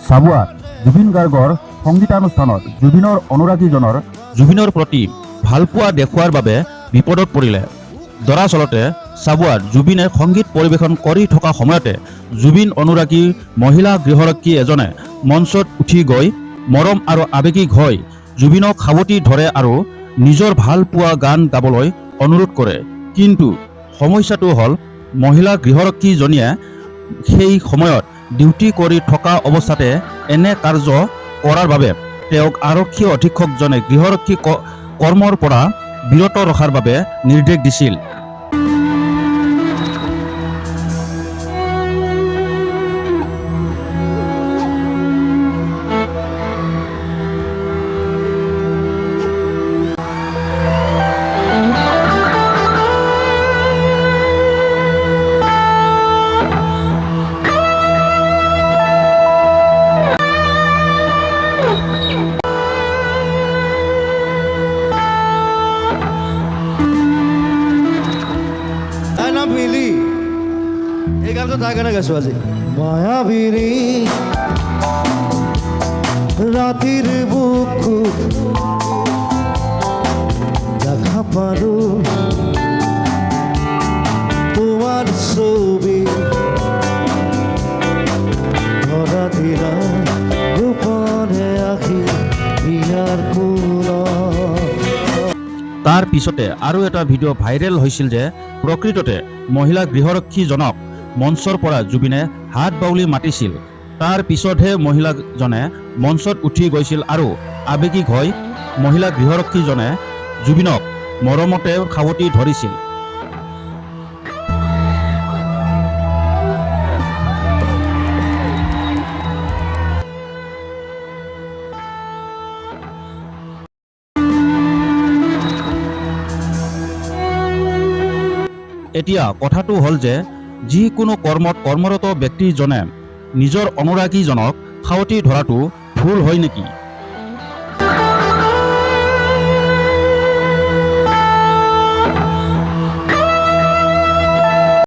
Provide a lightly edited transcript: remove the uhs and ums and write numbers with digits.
চাবুৱাত জুবিন গাৰ্গৰ সংগীতানুষ্ঠানত জুবিনৰ অনুৰাগীজনৰ জুবিনৰ প্ৰতি ভালপোৱা দেখুওৱাৰ বাবে বিপদত পৰিলে। দৰাচলতে চাবুৱাত জুবিনে সংগীত পৰিৱেশন কৰি থকা সময়তে জুবিন অনুৰাগী মহিলা গৃহৰক্ষী এজনে মঞ্চত উঠি গৈ মৰম আৰু আৱেগিক হৈ জুবিনক সাৱটি ধৰে আৰু নিজৰ ভাল পোৱা গান গাবলৈ অনুৰোধ কৰে। কিন্তু সমস্যাটো হ'ল মহিলা গৃহৰক্ষীজনীয়ে সেই সময়ত ডিউটি কৰি থকা অৱস্থাতে এনে কাৰ্য কৰাৰ বাবে তেওঁক আৰক্ষী অধীক্ষকজনে গৃহৰক্ষী কৰ্মৰ পৰা বিৰত ৰখাৰ বাবে নিৰ্দেশ দিছিল। মিলি এই গানটো তাৰ কাৰণে গাইছো আজি। মায়াবিনী ৰাতিৰ বুকুত দেখা পালো তোমাৰ ছবি ধৰা দিলা ৰূপৰে আখি বিয়াৰ তাৰ পিছতে আৰু এটা ভিডিঅ' ভাইৰেল হৈছিল যে প্ৰকৃততে মহিলা গৃহৰক্ষীজনক মঞ্চৰ পৰা জুবিনে হাত বাউলি মাতিছিল। তাৰ পিছতহে মহিলাজনে মঞ্চত উঠি গৈছিল আৰু আৱেগিক হৈ মহিলা গৃহৰক্ষীজনে জুবিনক মৰমতে সাৱটি ধৰিছিল। এতিয়া কথাটো হ'ল যে যিকোনো কৰ্মত কৰ্মৰত ব্যক্তিজনে নিজৰ অনুৰাগীজনক সাৱটি ধৰাটো ভুল হয় নেকি?